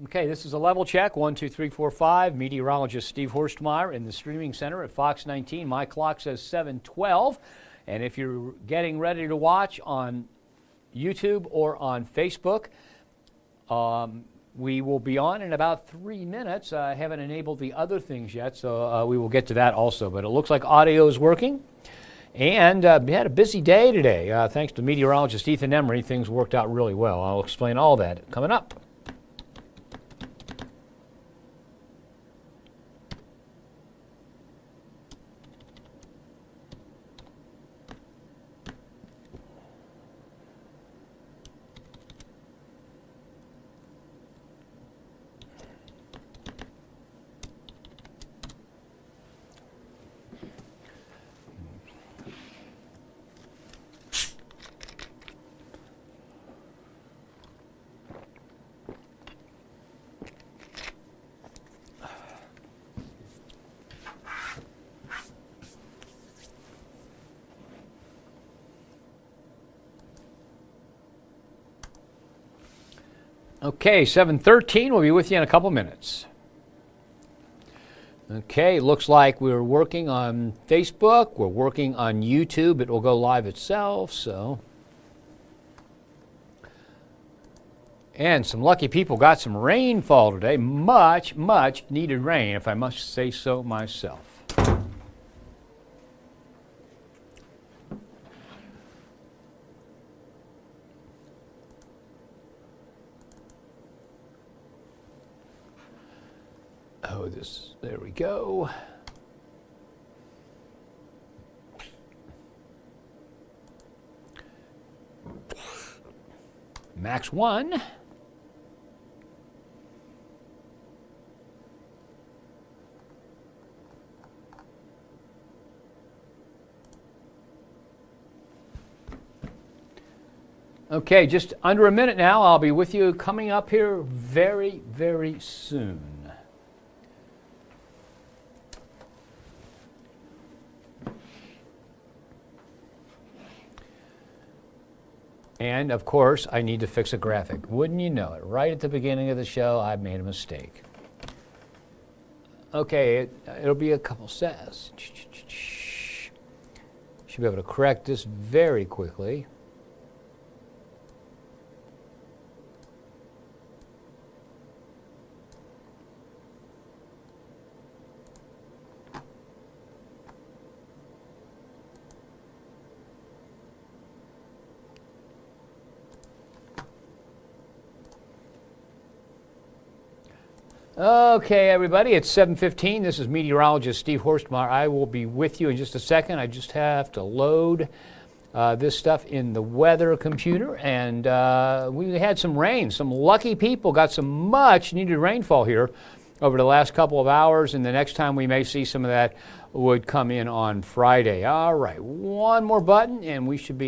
Okay, this is a level check, 1, 2, 3, 4, 5. Meteorologist Steve Horstmeyer in the streaming center at Fox 19. My clock says 7:12. And if you're getting ready to watch on YouTube or on Facebook, we will be on in about 3 minutes. I haven't enabled the other things yet, so we will get to that also. But it looks like audio is working. And we had a busy day today. Thanks to meteorologist Ethan Emery, things worked out really well. I'll explain all that coming up. Okay, 7:13. We'll be with you in a couple minutes. Okay, looks like we're working on Facebook. We're working on YouTube. It will go live itself, so. And some lucky people got some rainfall today. Much, much needed rain, if I must say so myself. Oh, there we go. Max 1. Okay, just under a minute now. I'll be with you coming up here very, very soon. And, of course, I need to fix a graphic. Wouldn't you know it? Right at the beginning of the show, I made a mistake. Okay, it'll be a couple seconds. Should be able to correct this very quickly. Okay, everybody, it's 7:15. This is meteorologist Steve Horstmeyer. I will be with you in just a second. I just have to load this stuff in the weather computer. And we had some rain. Some lucky people got some much needed rainfall here over the last couple of hours. And the next time we may see some of that would come in on Friday. All right, one more button and we should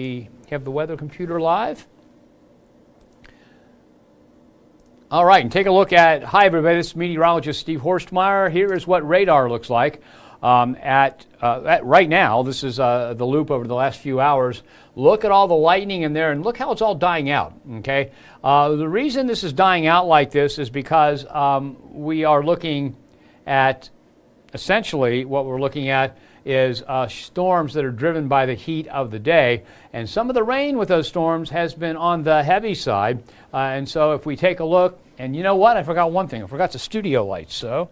have the weather computer live. All right, and take a look at, hi everybody, this is meteorologist Steve Horstmeyer. Here is what radar looks like at right now. This is the loop over the last few hours. Look at all the lightning in there and look how it's all dying out, okay? The reason this is dying out like this is because we are looking at, essentially what we're looking at is storms that are driven by the heat of the day. And some of the rain with those storms has been on the heavy side. And so if we take a look, and you know what? I forgot one thing. I forgot the studio lights. So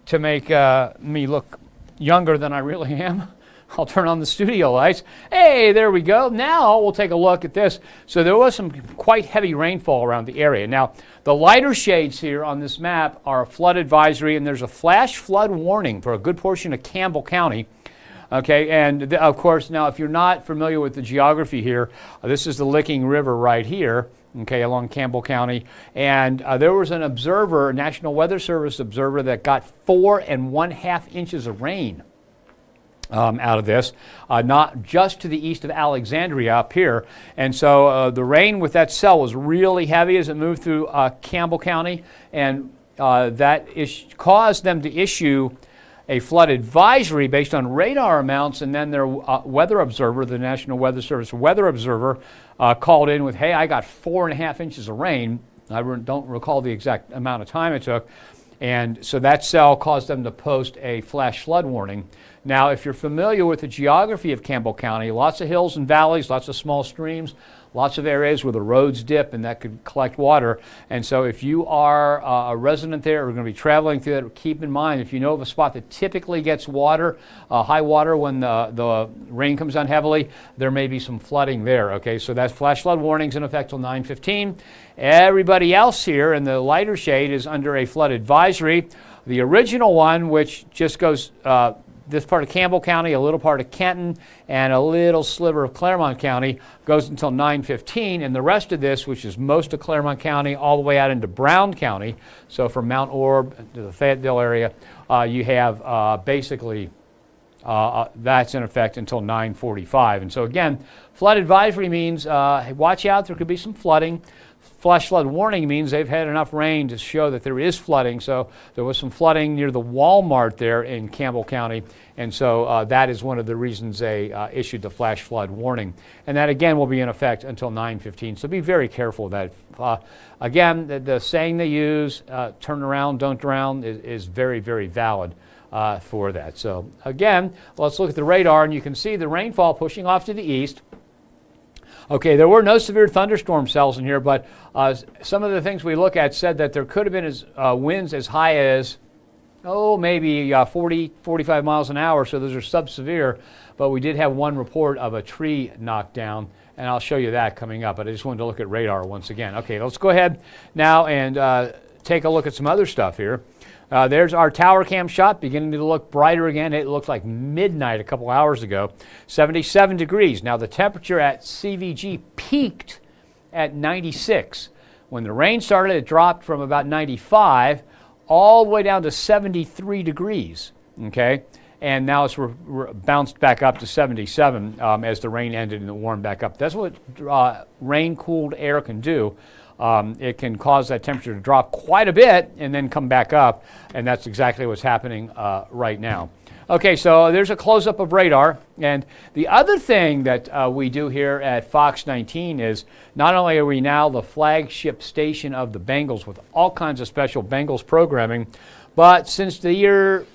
to make me look younger than I really am, I'll turn on the studio lights. Hey, there we go. Now we'll take a look at this. So there was some quite heavy rainfall around the area. Now, the lighter shades here on this map are a flood advisory, and there's a flash flood warning for a good portion of Campbell County. Okay, and of course, now if you're not familiar with the geography here, this is the Licking River right here, okay, along Campbell County. And there was an observer, a National Weather Service observer, that got 4 1/2 inches of rain out of this, not just to the east of Alexandria up here. And so the rain with that cell was really heavy as it moved through Campbell County, and that caused them to issue a flood advisory based on radar amounts, and then their weather observer, the National Weather Service weather observer, called in with, hey, I got 4 1/2 inches of rain. I don't recall the exact amount of time it took. And so that cell caused them to post a flash flood warning. Now, if you're familiar with the geography of Campbell County, lots of hills and valleys, lots of small streams, lots of areas where the roads dip and that could collect water. And so if you are a resident there or going to be traveling through that, keep in mind, if you know of a spot that typically gets water, high water when the rain comes down heavily, there may be some flooding there. Okay, so that flash flood warning's in effect till 9:15. Everybody else here in the lighter shade is under a flood advisory. The original one, which just goes this part of Campbell County, a little part of Kenton, and a little sliver of Claremont County, goes until 9:15, and the rest of this, which is most of Claremont County all the way out into Brown County, so from Mount Orb to the Fayetteville area, you have basically that's in effect until 9:45. And so again, flood advisory means watch out, there could be some flooding. Flash flood warning means they've had enough rain to show that there is flooding. So there was some flooding near the Walmart there in Campbell County. And so that is one of the reasons they issued the flash flood warning. And that again will be in effect until 9:15. So be very careful of that. Again, the saying they use, turn around, don't drown, is very, very valid for that. So again, let's look at the radar, and you can see the rainfall pushing off to the east. Okay, there were no severe thunderstorm cells in here, but some of the things we look at said that there could have been winds as high as, maybe 40, 45 miles an hour, so those are sub-severe, but we did have one report of a tree knocked down, and I'll show you that coming up, but I just wanted to look at radar once again. Okay, let's go ahead now and take a look at some other stuff here. There's our tower cam shot beginning to look brighter again. It looked like midnight a couple hours ago. 77 degrees. Now the temperature at CVG peaked at 96. When the rain started, it dropped from about 95 all the way down to 73 degrees. Okay, and now it's bounced back up to 77 as the rain ended and it warmed back up. That's what rain-cooled air can do. It can cause that temperature to drop quite a bit and then come back up, and that's exactly what's happening right now. Okay, so there's a close-up of radar, and the other thing that we do here at Fox 19 is not only are we now the flagship station of the Bengals with all kinds of special Bengals programming, but since the year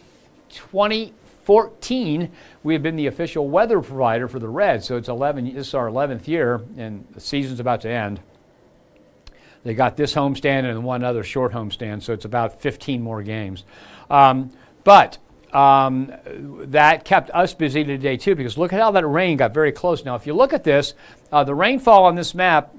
2014, we have been the official weather provider for the Reds. So it's this is our 11th year, and the season's about to end. They got this homestand and one other short homestand, so it's about 15 more games. But that kept us busy today too, because look at how that rain got very close. Now, if you look at this, the rainfall on this map,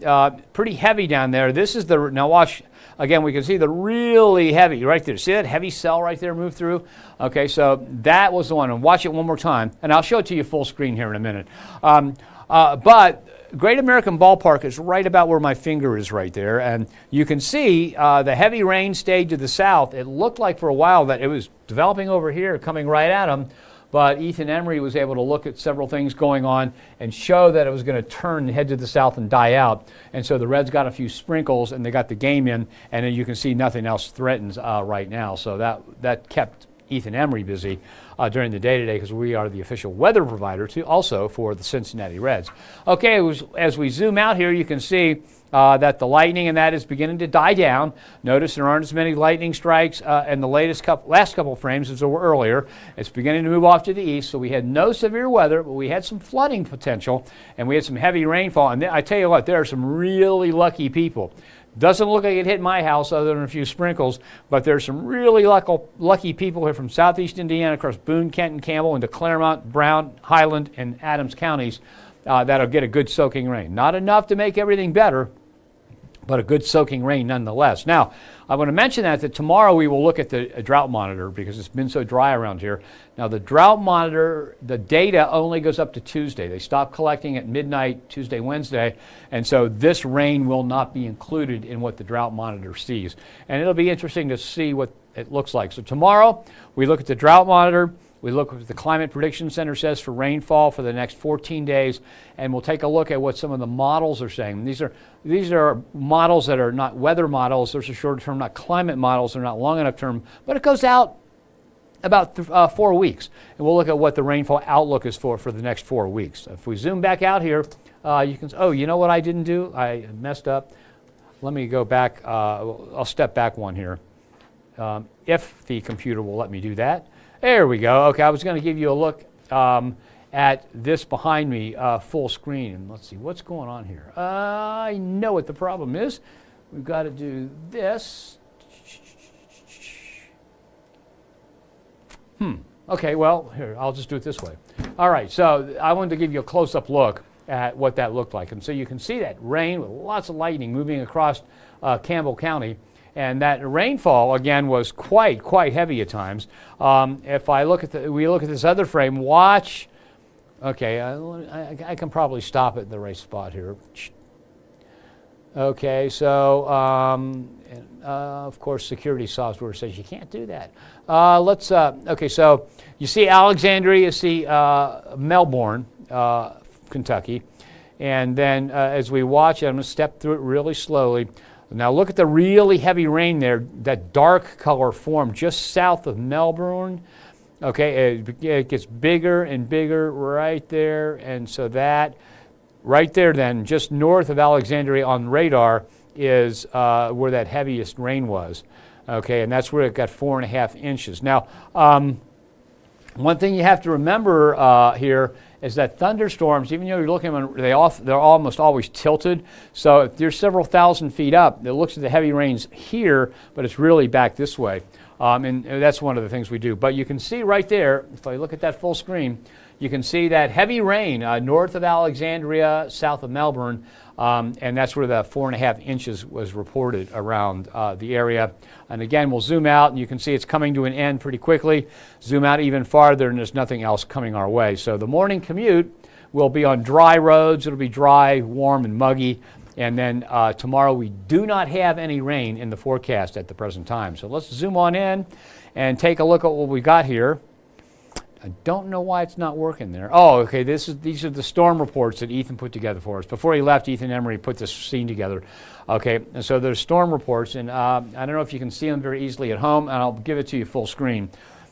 pretty heavy down there. This is now watch, again, we can see the really heavy right there. See that heavy cell right there move through? Okay, so that was the one. And watch it one more time, and I'll show it to you full screen here in a minute. But Great American Ballpark is right about where my finger is right there, and you can see the heavy rain stayed to the south. It looked like for a while that it was developing over here, coming right at them, but Ethan Emery was able to look at several things going on and show that it was going to turn and head to the south and die out. And so the Reds got a few sprinkles and they got the game in, and then you can see nothing else threatens right now. So that kept Ethan Emery busy during the day today, because we are the official weather provider also for the Cincinnati Reds. Okay, as we zoom out here, you can see that the lightning and that is beginning to die down. Notice there aren't as many lightning strikes in the last couple of frames as there were earlier. It's beginning to move off to the east, so we had no severe weather, but we had some flooding potential, and we had some heavy rainfall. And I tell you what, there are some really lucky people. Doesn't look like it hit my house other than a few sprinkles, but there's some really lucky people here from southeast Indiana across Boone, Kenton, Campbell, into Claremont, Brown, Highland, and Adams counties that'll get a good soaking rain. Not enough to make everything better, but a good soaking rain nonetheless. Now, I want to mention that tomorrow we will look at the drought monitor because it's been so dry around here. Now, the drought monitor, the data only goes up to Tuesday. They stop collecting at midnight Tuesday, Wednesday, and so this rain will not be included in what the drought monitor sees. And it'll be interesting to see what it looks like. So tomorrow we look at the drought monitor. We look at what the Climate Prediction Center says for rainfall for the next 14 days, and we'll take a look at what some of the models are saying. These are models that are not weather models. Those are short term, not climate models. They're not long enough term, but it goes out about 4 weeks. And we'll look at what the rainfall outlook is for the next 4 weeks. If we zoom back out here, you can, you know what I didn't do? I messed up. let me go back. I'll step back one here. If the computer will let me do that. There we go. Okay, I was going to give you a look at this behind me, full screen. And let's see what's going on here. I know what the problem is. We've got to do this. Okay, well, here, I'll just do it this way. All right, so I wanted to give you a close-up look at what that looked like. And so you can see that rain with lots of lightning moving across Campbell County. And that rainfall, again, was quite heavy at times. If I look at we look at this other frame, watch. Okay, I can probably stop it in the right spot here. Okay, so of course security software says you can't do that. Okay, so you see Alexandria, you see Melbourne, Kentucky, and then as we watch it, I'm going to step through it really slowly. Now look at the really heavy rain there, that dark color formed just south of Melbourne. Okay, it gets bigger and bigger right there, and so that right there then, just north of Alexandria on radar is where that heaviest rain was. Okay, and that's where it got 4.5 inches. Now, one thing you have to remember here is that thunderstorms, even though you're looking at them, they're almost always tilted. So if you're several thousand feet up, it looks at the heavy rains here, but it's really back this way. And that's one of the things we do. But you can see right there, if I look at that full screen, you can see that heavy rain north of Alexandria, south of Melbourne, and that's where the 4.5 inches was reported around the area. And again, we'll zoom out, and you can see it's coming to an end pretty quickly. Zoom out even farther, and there's nothing else coming our way. So the morning commute will be on dry roads. It'll be dry, warm, and muggy. And then tomorrow we do not have any rain in the forecast at the present time. So let's zoom on in and take a look at what we got here. I don't know why it's not working there. Oh, okay, these are the storm reports that Ethan put together for us. Before he left, Ethan Emery put this scene together. Okay, and so there's storm reports, and I don't know if you can see them very easily at home, and I'll give it to you full screen.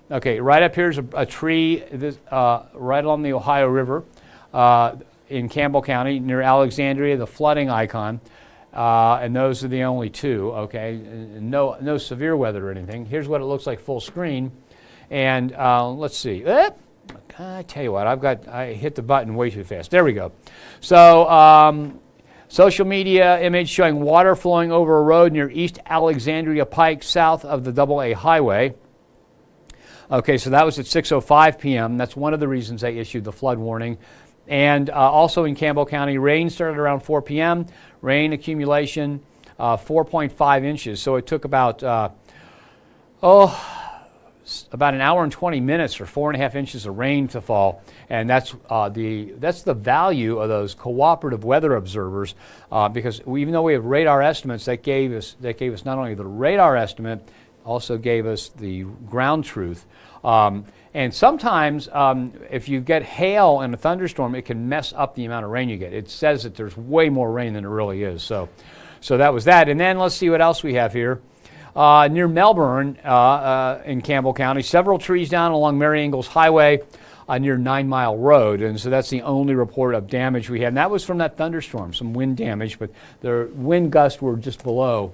Okay, right up here is a tree right along the Ohio River in Campbell County near Alexandria, the flooding icon, and those are the only two, okay? No severe weather or anything. Here's what it looks like full screen. And let's see. I tell you what, I hit the button way too fast. There we go. So social media image showing water flowing over a road near East Alexandria Pike, south of the AA highway. Okay, so that was at 6:05 p.m. That's one of the reasons they issued the flood warning. And also in Campbell County, rain started around 4 p.m. Rain accumulation 4.5 inches. So it took about an hour and 20 minutes for 4.5 inches of rain to fall, and that's the value of those cooperative weather observers, because even though we have radar estimates, that gave us not only the radar estimate, also gave us the ground truth. And sometimes if you get hail in a thunderstorm, it can mess up the amount of rain you get. It says that there's way more rain than there really is. So that was that. And then let's see what else we have here. Near Melbourne in Campbell County, several trees down along Mary Ingalls Highway near 9 Mile Road. And so that's the only report of damage we had. And that was from that thunderstorm, some wind damage, but the wind gusts were just below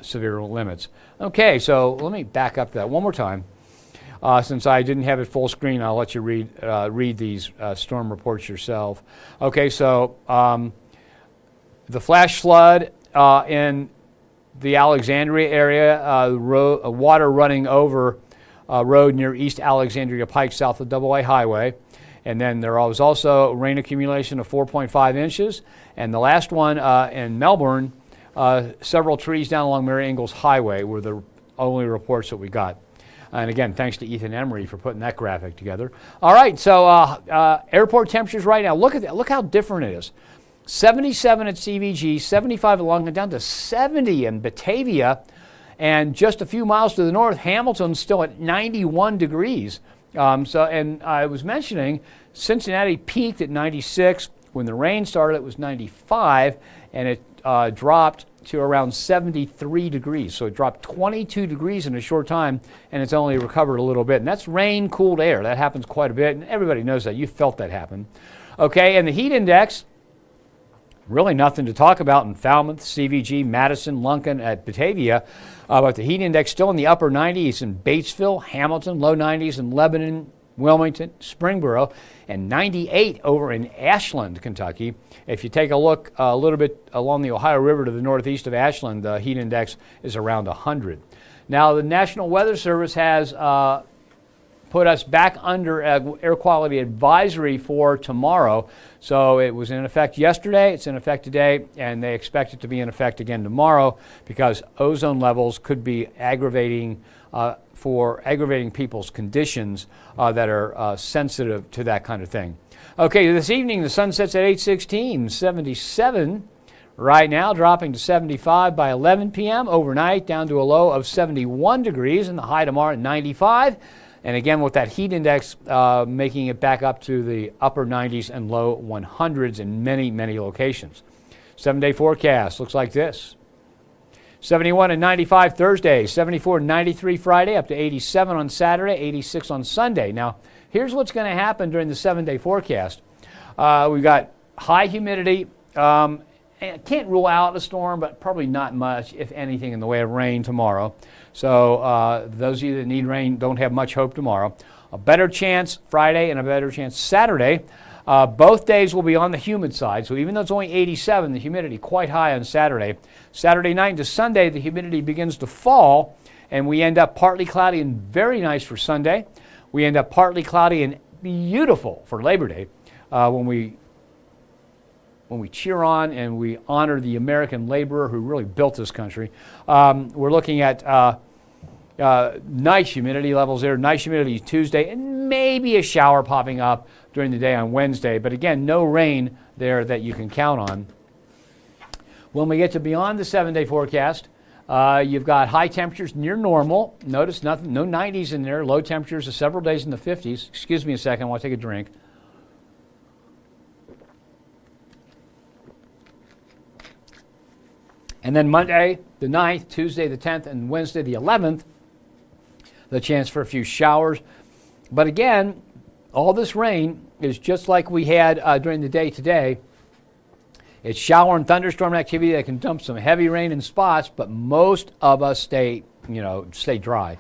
severe limits. Okay, so let me back up that one more time. Since I didn't have it full screen, I'll let you read these storm reports yourself. Okay, so the flash flood in the Alexandria area, water running over a road near East Alexandria Pike, south of AA highway. And then there was also rain accumulation of 4.5 inches. And the last one in Melbourne, several trees down along Mary Ingalls Highway were the only reports that we got. And again, thanks to Ethan Emery for putting that graphic together. All right, so airport temperatures right now. Look at that. Look how different it is. 77 at CVG, 75 at Longton, down to 70 in Batavia, and just a few miles to the north, Hamilton's still at 91 degrees. And I was mentioning Cincinnati peaked at 96. When the rain started, it was 95, and it dropped to around 73 degrees. So it dropped 22 degrees in a short time, and it's only recovered a little bit. And that's rain-cooled air. That happens quite a bit, and everybody knows that. You felt that happen. Okay, and the heat index Really nothing to talk about in Falmouth, CVG, Madison, Lunken, at Batavia. But the heat index still in the upper 90s in Batesville, Hamilton, low 90s in Lebanon, Wilmington, Springboro, and 98 over in Ashland, Kentucky. If you take a look a little bit along the Ohio River to the northeast of Ashland, the heat index is around 100. Now, the National Weather Service has put us back under air quality advisory for tomorrow. So it was in effect yesterday, it's in effect today, and they expect it to be in effect again tomorrow because ozone levels could be aggravating people's conditions that are sensitive to that kind of thing. Okay, this evening the sun sets at 8:16, 77 right now, dropping to 75 by 11 p.m. Overnight down to a low of 71 degrees and the high tomorrow at 95. And again, with that heat index making it back up to the upper 90s and low 100s in many, many locations. 7-day forecast looks like this. 71 and 95 Thursday, 74 and 93 Friday, up to 87 on Saturday, 86 on Sunday. Now, here's what's going to happen during the 7-day forecast. We've got high humidity. Can't rule out a storm, but probably not much, if anything, in the way of rain tomorrow. So those of you that need rain don't have much hope tomorrow. A better chance Friday and a better chance Saturday. Both days will be on the humid side. So even though it's only 87, the humidity quite high on Saturday. Saturday night into Sunday, the humidity begins to fall, and we end up partly cloudy and very nice for Sunday. We end up partly cloudy and beautiful for Labor Day when we cheer on and we honor the American laborer who really built this country. We're looking at nice humidity levels there. Nice humidity Tuesday, and maybe a shower popping up during the day on Wednesday. But again, no rain there that you can count on. When we get to beyond the 7-day forecast, you've got high temperatures near normal. Notice nothing, no 90s in there. Low temperatures of several days in the 50s. Excuse me a second, I want to take a drink. And then Monday the 9th, Tuesday the 10th, and Wednesday the 11th, the chance for a few showers. But again, all this rain is just like we had during the day today. It's shower and thunderstorm activity that can dump some heavy rain in spots, but most of us stay dry.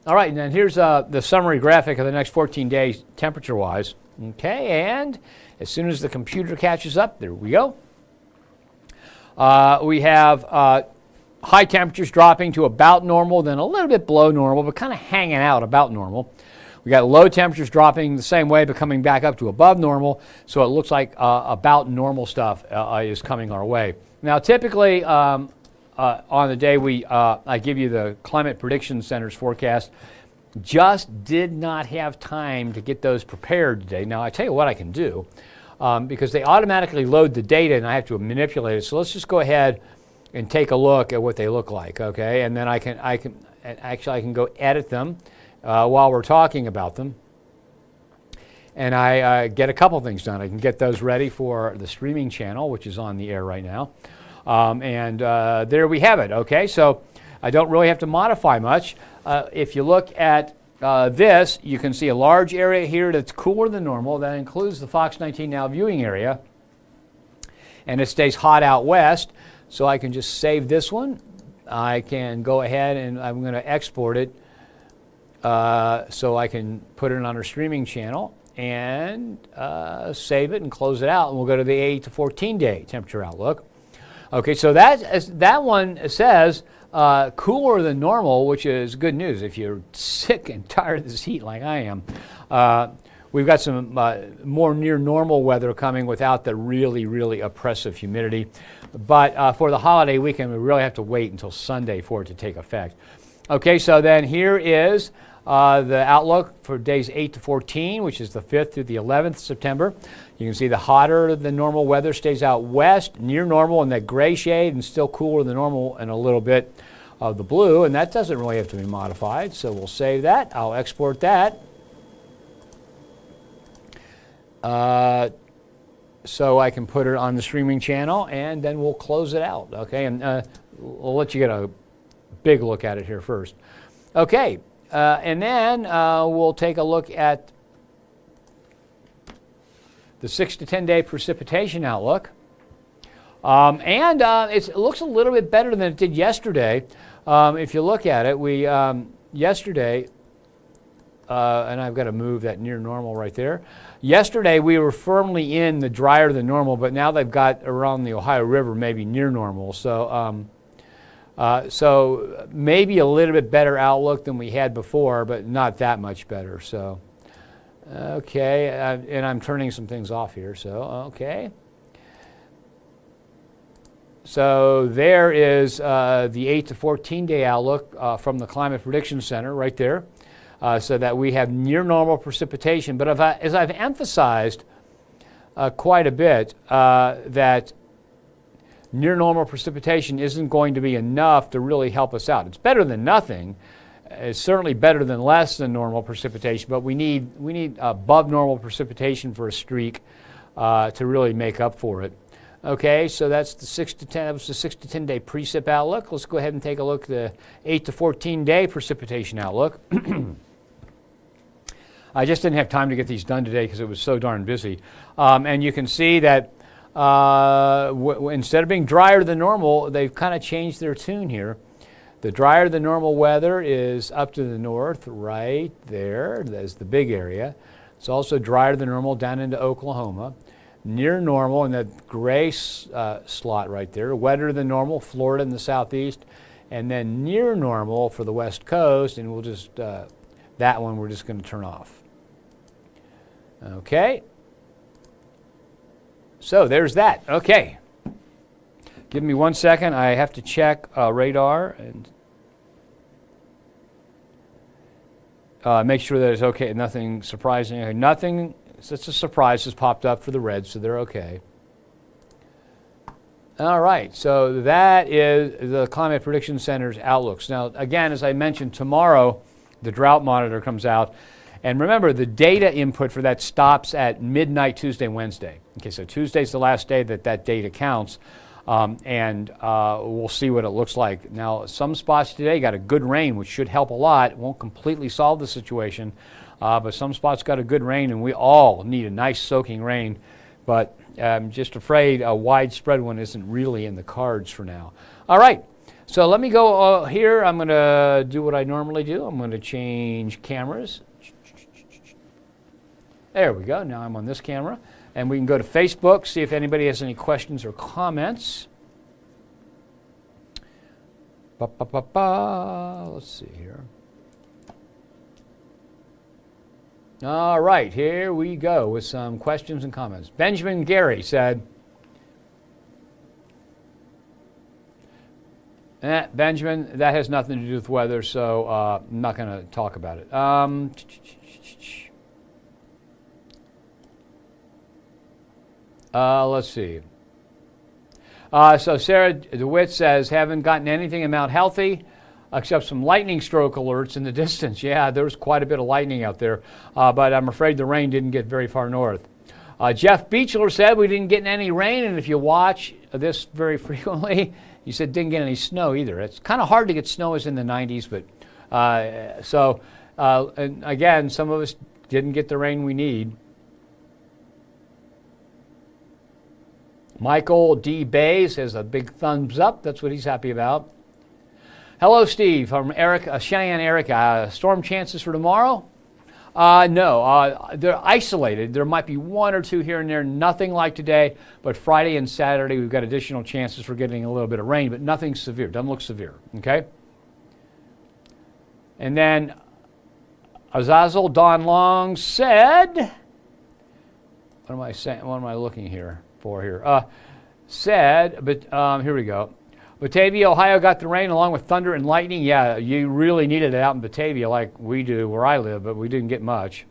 All right, and then here's the summary graphic of the next 14 days temperature-wise. Okay, and as soon as the computer catches up, there we go. We have high temperatures dropping to about normal, then a little bit below normal, but kind of hanging out about normal. We got low temperatures dropping the same way, but coming back up to above normal. So it looks like about normal stuff is coming our way. Now, typically on the day I give you the Climate Prediction Center's forecast, just did not have time to get those prepared today. Now, I tell you what I can do. Because they automatically load the data and I have to manipulate it. So let's just go ahead and take a look at what they look like, okay? And then I can go edit them while we're talking about them. And I get a couple things done. I can get those ready for the streaming channel, which is on the air right now. And there we have it, okay? So I don't really have to modify much. If you look at this, you can see a large area here that's cooler than normal. That includes the Fox 19 Now viewing area. And it stays hot out west. So I can just save this one. I can go ahead and I'm going to export it so I can put it on our streaming channel and save it and close it out. And we'll go to the 8 to 14 day temperature outlook. Okay, so that one says cooler than normal, which is good news if you're sick and tired of this heat like I am. We've got some more near normal weather coming without the really, really oppressive humidity. But for the holiday weekend, we really have to wait until Sunday for it to take effect. Okay, so then here is the outlook for days 8 to 14, which is the 5th through the 11th September. You can see the hotter than normal weather stays out west, near normal in that gray shade, and still cooler than normal in a little bit of the blue, and that doesn't really have to be modified, so we'll save that. I'll export that. So I can put it on the streaming channel, and then we'll close it out, okay? And we'll let you get a big look at it here first. Okay, and then we'll take a look at the 6 to 10 day precipitation outlook. It looks a little bit better than it did yesterday. If you look at it, we yesterday, and I've got to move that near normal right there. Yesterday we were firmly in the drier than normal, but now they've got around the Ohio River maybe near normal. So so maybe a little bit better outlook than we had before, but not that much better. So okay, and I'm turning some things off here. So okay. So there is the 8 to 14 day outlook from the Climate Prediction Center right there. So that we have near normal precipitation. But as I've emphasized quite a bit, that near normal precipitation isn't going to be enough to really help us out. It's better than nothing. It's certainly better than less than normal precipitation, but we need above normal precipitation for a streak to really make up for it. Okay, so that's the 6 to 10. That was the 6 to 10 day precip outlook. Let's go ahead and take a look at the 8 to 14 day precipitation outlook. I just didn't have time to get these done today because it was so darn busy. And you can see that instead of being drier than normal, they've kind of changed their tune here. The drier than normal weather is up to the north, right there. That's the big area. It's also drier than normal down into Oklahoma. Near normal in that gray slot right there. Wetter than normal, Florida in the southeast. And then near normal for the west coast, and we'll just, that one we're just going to turn off. Okay. So there's that. Okay. Give me 1 second. I have to check radar and make sure that it's okay. Nothing surprising. Nothing such a surprise has popped up for the Reds, so they're okay. All right. So that is the Climate Prediction Center's outlooks. Now, again, as I mentioned, tomorrow the drought monitor comes out. And remember, the data input for that stops at midnight Tuesday, Wednesday. Okay, so Tuesday's the last day that data counts, and we'll see what it looks like. Now, some spots today got a good rain, which should help a lot. It won't completely solve the situation, but some spots got a good rain, and we all need a nice soaking rain. But I'm just afraid a widespread one isn't really in the cards for now. All right, so let me go here. I'm going to do what I normally do. I'm going to change cameras. There we go. Now I'm on this camera. And we can go to Facebook, see if anybody has any questions or comments. Let's see here. All right, here we go with some questions and comments. Benjamin Gary said, Benjamin, that has nothing to do with weather, so I'm not going to talk about it. Let's see. So Sarah DeWitt says, haven't gotten anything in Mount Healthy except some lightning stroke alerts in the distance. Yeah, there was quite a bit of lightning out there, but I'm afraid the rain didn't get very far north. Jeff Beechler said we didn't get any rain, and if you watch this very frequently, you said didn't get any snow either. It's kind of hard to get snow as in the 90s, but and again, some of us didn't get the rain we need. Michael D. Bays has a big thumbs up. That's what he's happy about. Hello, Steve. From Eric, Cheyenne Eric. Storm chances for tomorrow? No. They're isolated. There might be one or two here and there. Nothing like today. But Friday and Saturday, we've got additional chances for getting a little bit of rain, but nothing severe. Doesn't look severe. Okay? And then Azazel Don Long said, what am I saying? What am I looking for here? Said, but here we go. Batavia, Ohio got the rain along with thunder and lightning. Yeah, you really needed it out in Batavia like we do where I live, but we didn't get much.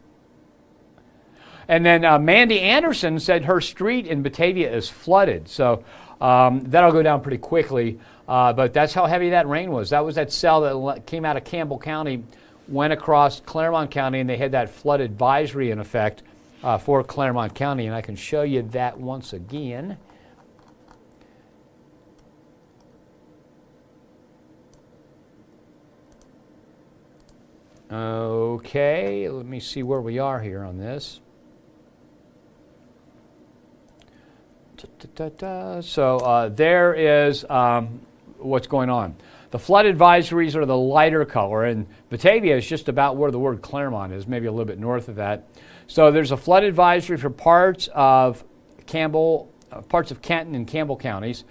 And then Mandy Anderson said her street in Batavia is flooded. So that'll go down pretty quickly. But that's how heavy that rain was. That was that cell that came out of Campbell County, went across Claremont County, and they had that flood advisory in effect for Claremont County. And I can show you that once again. Okay, let me see where we are here on this. So there is what's going on. The flood advisories are the lighter color, and Batavia is just about where the word Claremont is, maybe a little bit north of that. So there's a flood advisory for parts of Kenton and Campbell counties.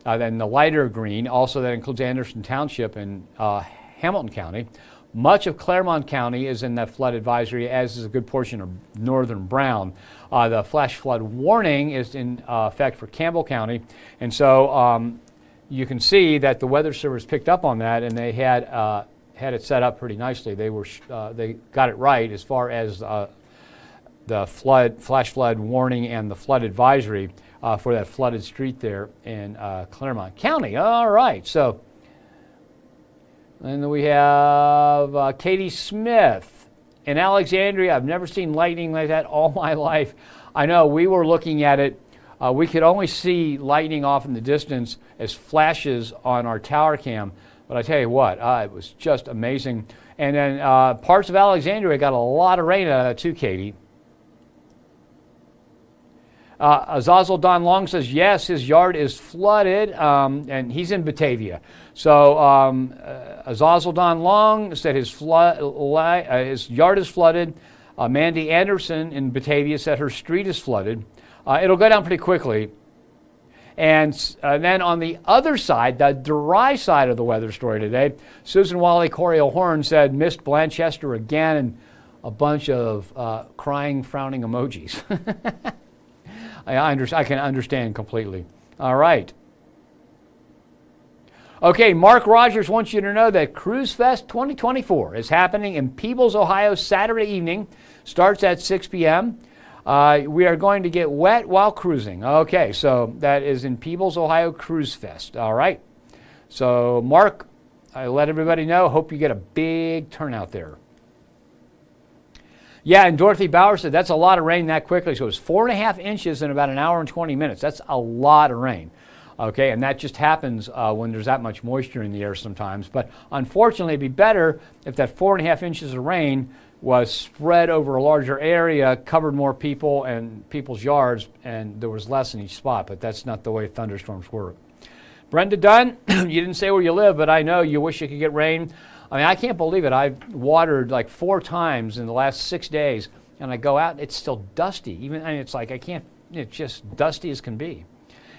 Then the lighter green, also that includes Anderson Township and Hamilton County. Much of Claremont County is in that flood advisory, as is a good portion of northern Brown. The flash flood warning is in effect for Campbell County, and so you can see that the Weather Service picked up on that, and they had it set up pretty nicely. They got it right as far as the flash flood warning and the flood advisory for that flooded street there in Claremont County. All right, so. And then we have Katie Smith in Alexandria. I've never seen lightning like that all my life. I know, we were looking at it. We could only see lightning off in the distance as flashes on our tower cam. But I tell you what, it was just amazing. And then parts of Alexandria got a lot of rain out of that too, Katie. Azazel Don Long says, yes, his yard is flooded, and he's in Batavia. So Azazel Don Long said his yard is flooded. Mandy Anderson in Batavia said her street is flooded. It'll go down pretty quickly. And then on the other side, the dry side of the weather story today, Susan Wally Coryell Horn said, missed Blanchester again, and a bunch of crying, frowning emojis. I can understand completely. All right. Okay, Mark Rogers wants you to know that Cruise Fest 2024 is happening in Peebles, Ohio, Saturday evening. Starts at 6 p.m. We are going to get wet while cruising. Okay, so that is in Peebles, Ohio, Cruise Fest. All right. So, Mark, I let everybody know. Hope you get a big turnout there. Yeah, and Dorothy Bauer said that's a lot of rain that quickly. So it was 4.5 inches in about an hour and 20 minutes. That's a lot of rain. Okay, and that just happens when there's that much moisture in the air sometimes. But unfortunately, it'd be better if that 4.5 inches of rain was spread over a larger area, covered more people and people's yards, and there was less in each spot. But that's not the way thunderstorms work. Brenda Dunn, you didn't say where you live, but I know you wish you could get rain. I mean, I can't believe it. I've watered like 4 times in the last 6 days, and I go out and it's still dusty. Even, I mean, it's like it's just dusty as can be.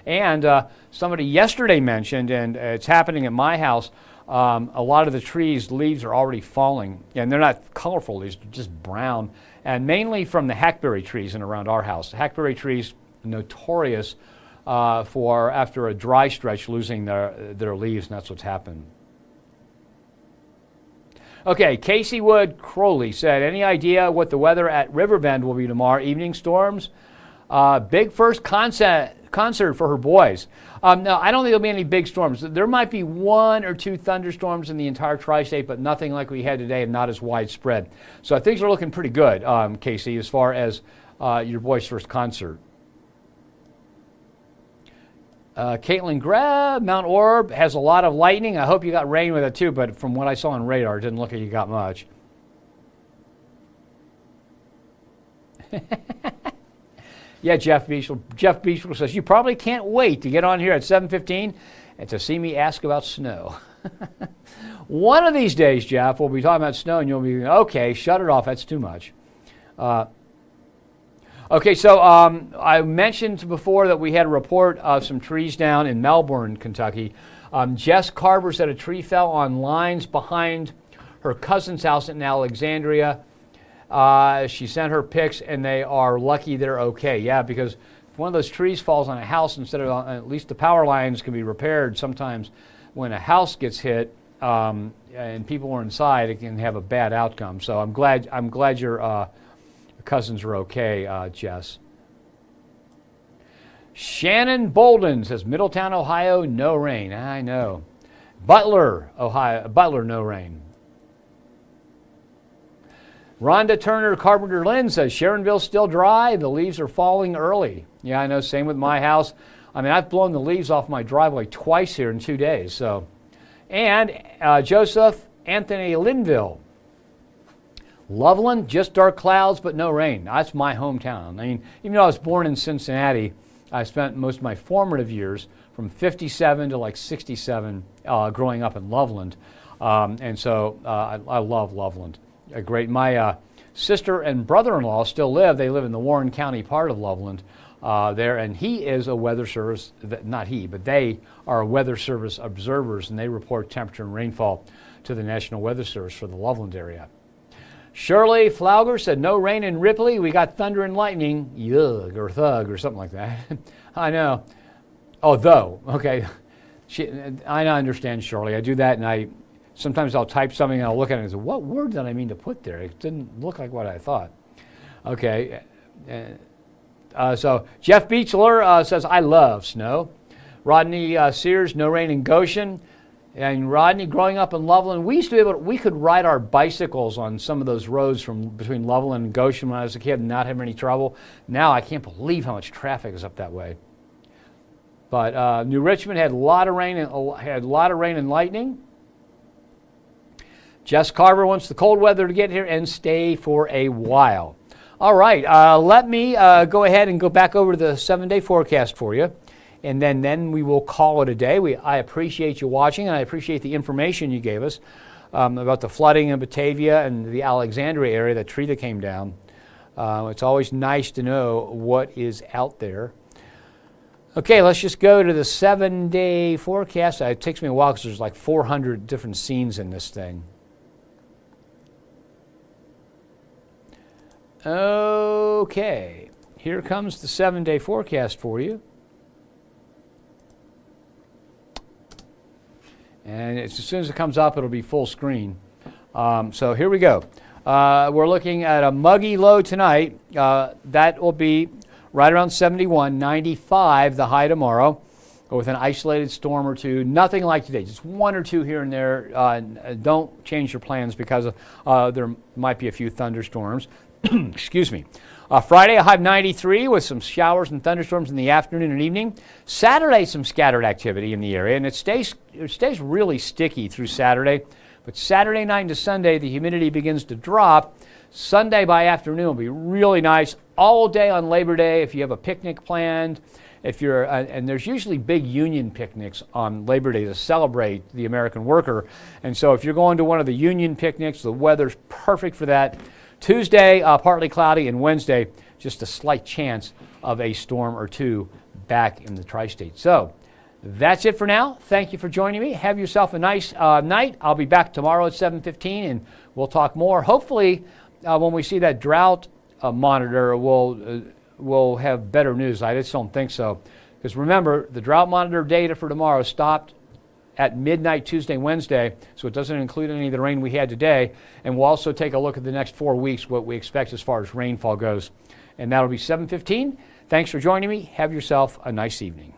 And somebody yesterday mentioned, and it's happening at my house, a lot of the trees, leaves are already falling, and they're not colorful, they're just brown, and mainly from the hackberry trees in around our house. The hackberry trees, notorious for, after a dry stretch, losing their leaves, and that's what's happened. Okay, Casey Wood Crowley said, any idea what the weather at Riverbend will be tomorrow? Evening storms? Big first concert for her boys. No, I don't think there'll be any big storms. There might be 1 or 2 thunderstorms in the entire tri-state, but nothing like we had today and not as widespread. So things are looking pretty good, Casey, as far as your boys' first concert. Caitlin Grab, Mount Orb has a lot of lightning. I hope you got rain with it too, but from what I saw on radar, it didn't look like you got much. Yeah, Jeff Beachel. Jeff Beachel says, you probably can't wait to get on here at 7:15 and to see me ask about snow. One of these days, Jeff, we'll be talking about snow and you'll be, okay, shut it off, that's too much. Okay, so I mentioned before that we had a report of some trees down in Melbourne, Kentucky. Jess Carver said a tree fell on lines behind her cousin's house in Alexandria. She sent her pics, and they are lucky they're okay. Yeah, because if one of those trees falls on a house, instead of at least the power lines can be repaired. Sometimes when a house gets hit and people are inside, it can have a bad outcome. So I'm glad your cousins are okay, Jess. Shannon Bolden says Middletown, Ohio, no rain. I know. Butler, Ohio, Butler, no rain. Rhonda Turner Carpenter Lynn says Sharonville's still dry. The leaves are falling early. Yeah, I know. Same with my house. I mean, I've blown the leaves off my driveway twice here in 2 days. So, and Joseph Anthony Linville. Loveland, just dark clouds, but no rain. That's my hometown. I mean, even though I was born in Cincinnati, I spent most of my formative years from 57 to like 67 growing up in Loveland. And so I love Loveland. Great. My sister and brother-in-law still live. They live in the Warren County part of Loveland there, and he is a weather service, not he, but they are weather service observers, and they report temperature and rainfall to the National Weather Service for the Loveland area. Shirley Flauger said, no rain in Ripley. We got thunder and lightning. Yug, or thug, or something like that. I know. Oh, though. Okay. I understand, Shirley. I do that, and sometimes I'll type something, and I'll look at it and say, what word did I mean to put there? It didn't look like what I thought. Okay. So Jeff Beechler says, I love snow. Rodney Sears, no rain in Goshen. And Rodney, growing up in Loveland, we could ride our bicycles on some of those roads from between Loveland and Goshen when I was a kid and not have any trouble. Now I can't believe how much traffic is up that way. But New Richmond had a lot of rain and lightning. Jess Carver wants the cold weather to get here and stay for a while. All right, let me go ahead and go back over to the 7-day forecast for you. And then we will call it a day. I appreciate you watching, and I appreciate the information you gave us about the flooding in Batavia and the Alexandria area, that tree that came down. It's always nice to know what is out there. Okay, let's just go to the 7-day forecast. It takes me a while because there's like 400 different scenes in this thing. Okay, here comes the 7-day forecast for you. And as soon as it comes up, it'll be full screen. So here we go. We're looking at a muggy low tonight. That will be right around 71, 95 the high tomorrow, with an isolated storm or two. Nothing like today, just one or two here and there. Don't change your plans because there might be a few thunderstorms. Excuse me. Friday, a high of 93 with some showers and thunderstorms in the afternoon and evening. Saturday, some scattered activity in the area, and it stays really sticky through Saturday. But Saturday night into Sunday, the humidity begins to drop. Sunday by afternoon will be really nice. All day on Labor Day if you have a picnic planned. And there's usually big union picnics on Labor Day to celebrate the American worker. And so if you're going to one of the union picnics, the weather's perfect for that. Tuesday, partly cloudy, and Wednesday, just a slight chance of a storm or two back in the tri-state. So that's it for now. Thank you for joining me. Have yourself a nice night. I'll be back tomorrow at 7:15, and we'll talk more. Hopefully, when we see that drought monitor, we'll have better news. I just don't think so. Because remember, the drought monitor data for tomorrow stopped at midnight Tuesday, Wednesday, so it doesn't include any of the rain we had today. And we'll also take a look at the next 4 weeks, what we expect as far as rainfall goes. And that'll be 7:15. Thanks for joining me. Have yourself a nice evening.